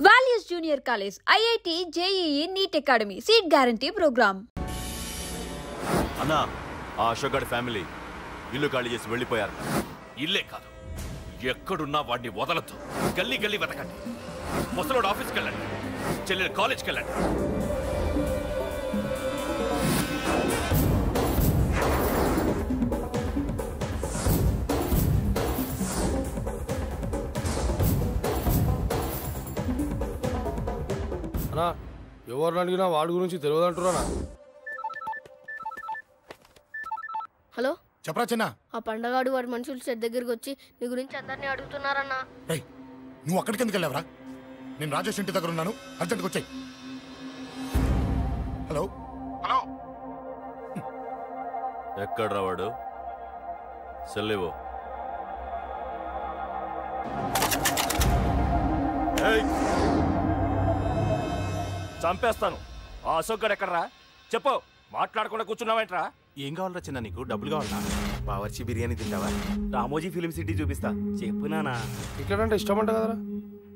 Values junior college, IIT, JEE, NEET academy, seat guarantee programme. అన్నా, ఆ అశోక్ గారి family ఇల్లు ఖాళీ చేసి వెళ్ళిపోయారు. ఇల్లే కాదు, ఎక్కడున్నా వాడిని వదలద్దు. గల్లీ గల్లీ వెతకండి. ముసలోడు ఆఫీస్కి వెళ్ళండి, చెల్లెలు కాలేజ్కి వెళ్ళండి. అన్నా, ఎవరిని అడిగినా వాడి గురించి తెలియదంటున్నా. హలో, చెప్పరా చిన్న. ఆ పండగాడు వాడి మనుషులు సెట్ దగ్గరికి వచ్చి నీ గురించి అందరినీ అడుగుతున్నారన్నా. నువ్వు అక్కడికి ఎందుకు వెళ్ళావరా? నేను రాజేష్ ఇంటి దగ్గర ఉన్నాను, అర్జెంట్గా వచ్చాయి. హలో హలో, ఎక్కడ్రా వాడు? సెల్లివో. చంపేస్తాను. ఆ అశోక్ గారు ఎక్కడరా? చెప్పు. మాట్లాడకుండా కూర్చున్నావేంట్రా? ఏం కావాలరా చిన్న? నీకు డబ్బులు కావాలా? బావర్చి బిర్యానీ తింటావా? రామోజీ ఫిలిం సిటీ చూపిస్తా. చెప్పునానా. ఇక్కడంటే ఇష్టం అంట కదరా.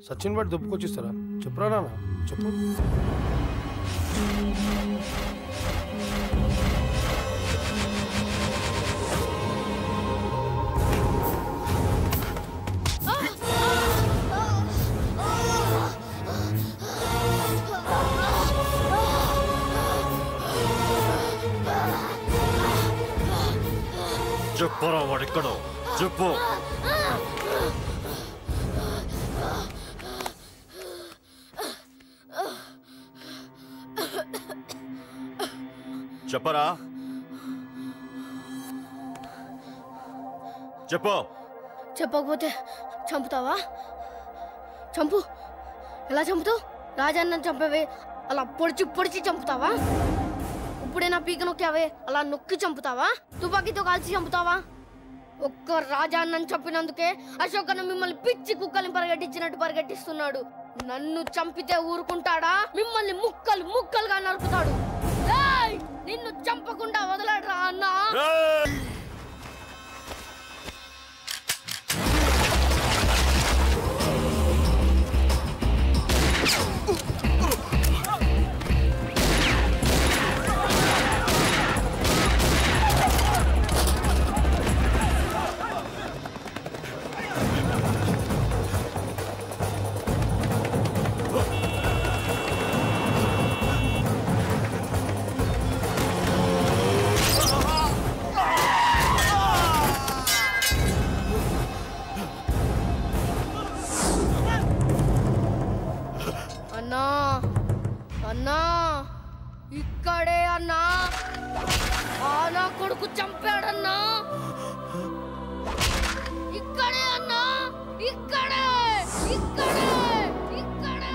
సచిన్ బట్టి దుప్పుకొచ్చిస్తారా? చెప్పురా నాన్న, చెప్పు. చెప్పరా వాడెక్కడో చెప్పు. చెప్పరా, చెప్పు. చెప్పకపోతే చంపుతావా? చంపు. ఎలా చంపుతావు? రాజాన్న చంపవే అలా పొడిచి పొడిచి చంపుతావా? ఇప్పుడైనా పీక నొక్కావే అలా నొక్కి చంపుతావా? తుపాకీతో కాల్చి చంపుతావా? ఒక్క రాజాన్నని చంపినందుకే అశోక్ అన్న మిమ్మల్ని పిచ్చి కుక్కల్ని పరిగెట్టించినట్టు పరిగెట్టిస్తున్నాడు. నన్ను చంపితే ఊరుకుంటాడా? మిమ్మల్ని ముక్కలు ముక్కలుగా నరుకుతాడు. నిన్ను చంపకుండా వదలడరా అన్నా. అన్నా, ఇక్కడే అన్నా. నా కొడుకు చంపాడన్నా. ఇక్కడే అన్నా, ఇక్కడే ఇక్కడే ఇక్కడే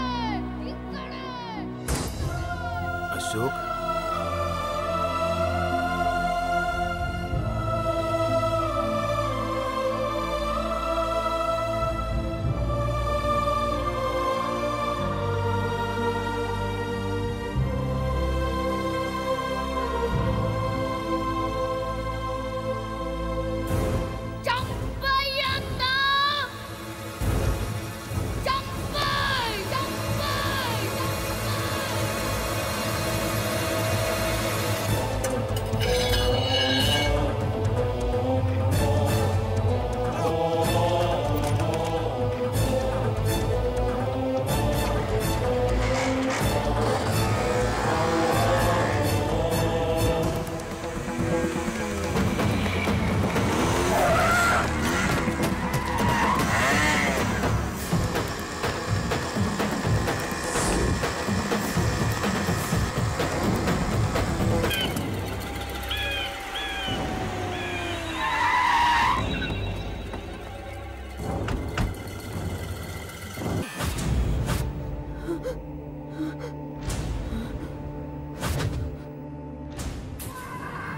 ఇక్కడే. అశోక్,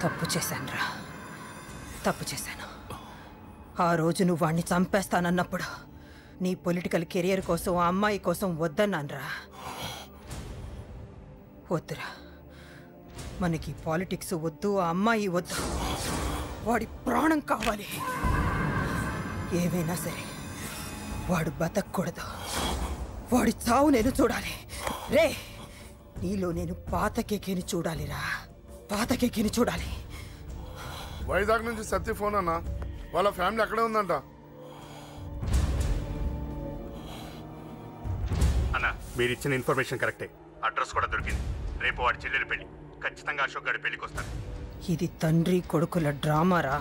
తప్పు చేశానురా, తప్పు చేశాను. ఆ రోజు నువ్వు వాణ్ణి చంపేస్తానన్నప్పుడు నీ పొలిటికల్ కెరియర్ కోసం ఆ అమ్మాయి కోసం వద్దన్నానురా. వద్దురా, మనకి పాలిటిక్స్ వద్దు, ఆ అమ్మాయి వద్దు, వాడి ప్రాణం కావాలి. ఏమైనా సరే వాడు బతకూడదు, వాడి చావు నేను చూడాలి. రే, నీలో నేను పాత కేకేని చూడాలిరా, పాత కేకేని చూడాలి. వైజాగ్ నుంచి సత్య ఫోన్ అన్న, వాళ్ళ ఫ్యామిలీ అక్కడే ఉందంట. అన్న, మీరు ఇచ్చిన ఇన్ఫర్మేషన్ కరెక్టే. అడ్రస్ కూడా దొరికింది. రేపు వాడి చెల్లెలి పెళ్లి. ఖచ్చితంగా అశోక్ గారి పెళ్లికి వస్తాను. ఇది తండ్రి కొడుకుల డ్రామారా.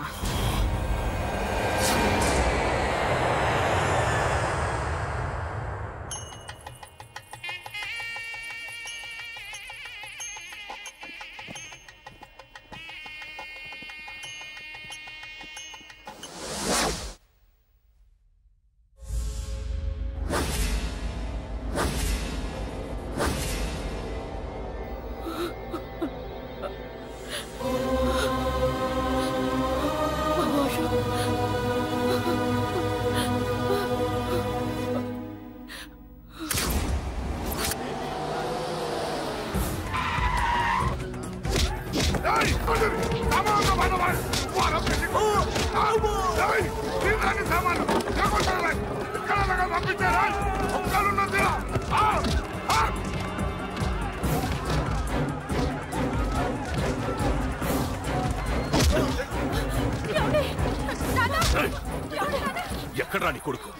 ఎక్కడ్రా నీ కొడుకు?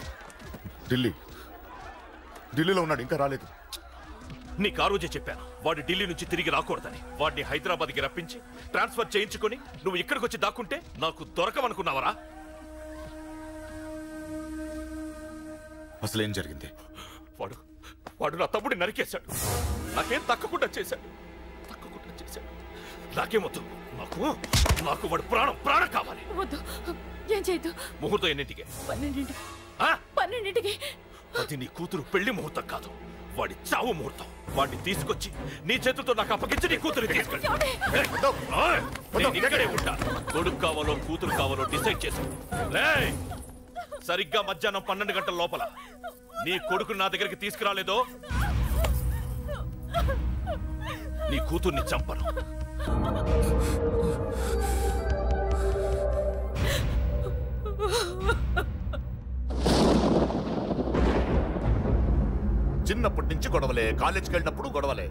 ఢిల్లీలో ఉన్నాడు, ఇంకా రాలేదు. నీకు ఆ రోజే చెప్పాను వాడు ఢిల్లీ నుంచి తిరిగి రాకూడదని. వాడిని హైదరాబాద్కి రప్పించి ట్రాన్స్ఫర్ చేయించుకొని నువ్వు ఇక్కడికి వచ్చి దాక్కుంటే నాకు దొరకవనుకున్నావరా? అసలేం జరిగింది? వాడు నా తమ్ముడిని నరికేశాడు. నాకేం తక్కకుండా చేశాడు. నాకేమొద్దు. నాకు వాడు ప్రాణం కావాలి. వద్దు, ఏం చేయొద్దు. ముహూర్తం ఎన్నింటికి? 12ంటికి. అది నీ కూతురు పెళ్లి ముహూర్తం కాదు, వాడి చావు ముహూర్తం. వాడిని తీసుకొచ్చి నీ చేతులతో నాకు అప్పగించి నీ కూతురు తీసుకెళ్ళి ఇక్కడే ఉంటా. కొడుకు కావాలో కూతురు కావాలో డిసైడ్ చేశాను. సరిగ్గా మధ్యాహ్నం 12 గంటల లోపల నీ కొడుకు నా దగ్గరికి తీసుకురాలేదో నీ కూతుర్ని చంపను. చిన్నప్పటి నుంచి గొడవలే, కాలేజీకి వెళ్ళినప్పుడు గొడవలే.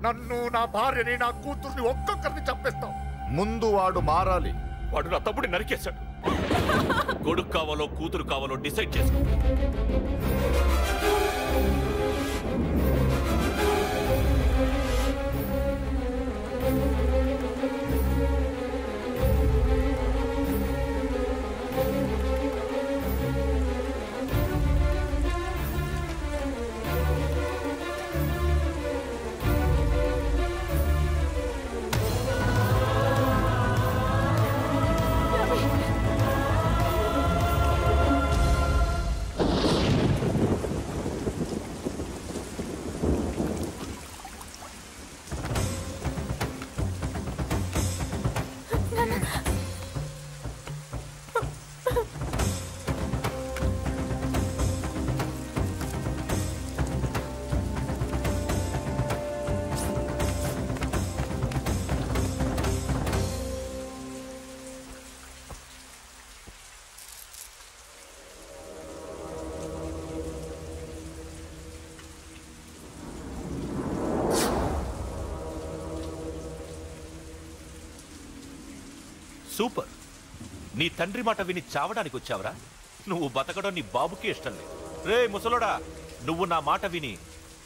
నన్ను, నా భార్యని, నా కూతుర్ని ఒక్కొక్కరిని చంపేస్తాం. ముందు వాడు మారాలి. వాడు నా తమ్ముడిని నరికేశాడు. కొడుకు కావాలో కూతురు కావాలో డిసైడ్ చేసుకో. సూపర్. నీ తండ్రి మాట విని చావడానికి వచ్చావరా? నువ్వు బతకడం నీ బాబుకి ఇష్టం లేదు. రే ముసలోడా, నువ్వు నా మాట విని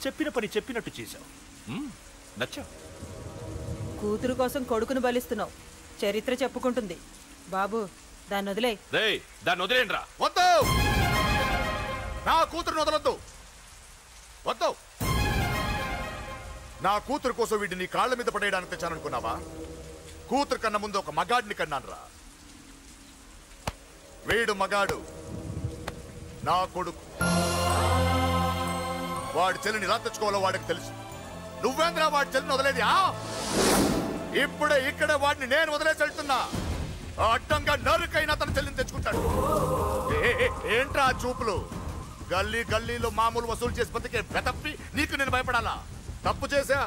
చెప్పిన పని చెప్పినట్టు చేశావు. నచ్చావు. కూతురు కోసం కొడుకును బలిస్తున్నావు. చరిత్ర చెప్పుకుంటుంది. బాబు, దాన్ని వదిలే. రే, దాన్ని వదిలేండ్రా. వద్దు, నా కూతురుని వదలొద్దు. వద్దు. నా కూతురు కోసం వీడిని నీ కాళ్ళ మీద పడేయడానికి తెచ్చాననుకున్నావా? కూతురు కన్నా ముందు ఒక మగాడిని కన్నాను రా. వీడు మగాడు, నా కొడుకు. వాడి చెల్లిని ఎలా తెచ్చుకోవాలో వాడికి తెలుసు. నువ్వేంద్రా వాడి చెల్లిని వదిలేది? ఇప్పుడే ఇక్కడే వాడిని నేను వదిలేసి వెళ్తున్నా. అడ్డంగా నరుకైనా తన చెల్లిని తెచ్చుకుంటాడు. ఏంట్రా చూపులు? గల్లీ గల్లీలో మామూలు వసూలు చేసి బతికే బెతప్పి నీకు నేను భయపడాలా? తప్పు చేశా,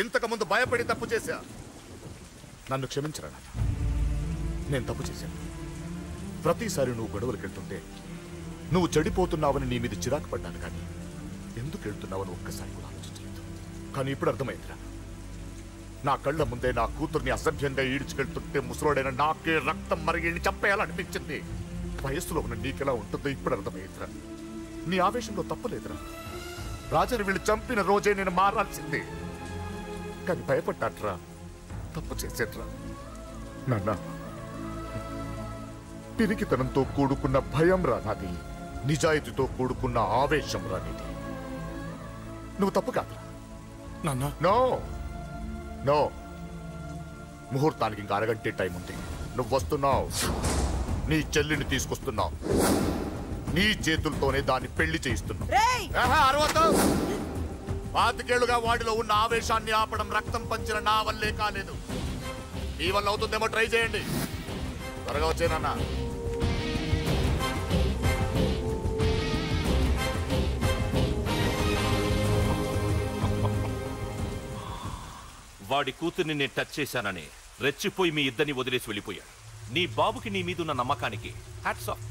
ఇంతకు ముందు భయపడి తప్పు చేశా. నన్ను క్షమించరా నాన్న, నేను తప్పు చేశాను. ప్రతిసారి నువ్వు గొడవలకు వెళ్తుంటే నువ్వు చెడిపోతున్నావని నీ మీద చిరాకు పడ్డాను, కానీ ఎందుకు వెళ్తున్నావని ఒక్కసారి కూడా ఆలోచించలేదు. కానీ ఇప్పుడు అర్థమైందిరా, నా కళ్ళ ముందే నా కూతుర్ని అసభ్యంగా ఈడ్చుకెళ్తుంటే ముసలోడైన నాకే రక్తం మరిగి చంపేయాలనిపించింది. వయస్సులో ఉన్న నీకెలా ఉంటుందో ఇప్పుడు అర్థమైందిరా. నీ ఆవేశంలో తప్పలేదురా. రాజాని వీళ్ళు చంపిన రోజే నేను మారాల్సిందే, కానీ భయపడ్డాట్రా, తప్పు చేసేట్రా. నాన్న, పిరికితనంతో కూడుకున్న భయం రా నాది, నిజాయితీతో కూడుకున్న ఆవేశం రా నీది. నువ్వు తప్పు కాదు నాన్న. నో నో, ముహూర్తానికి ఇంకా అరగంటే టైం ఉంది. నువ్వు వస్తున్నావు, నీ చెల్లిని తీసుకొస్తున్నావు, నీ చేతులతోనే దాన్ని పెళ్లి చేయిస్తున్నావు. పాతికేళ్లుగా వాడిలో ఉన్న ఆవేశాన్ని ఆపడం రక్తం పంచిన నా వల్లే కాలేదు. ఈ వల్ల అవుతుందేమో ట్రై చేయండి. త్వరగా వచ్చేనన్నా. వాడి కూతుర్ని నేను టచ్ చేశానని రెచ్చిపోయి మీ ఇద్దరిని వదిలేసి వెళ్ళిపోయాడు. నీ బాబుకి నీ మీదున్న నమ్మకానికి హ్యాట్స్ ఆఫ్.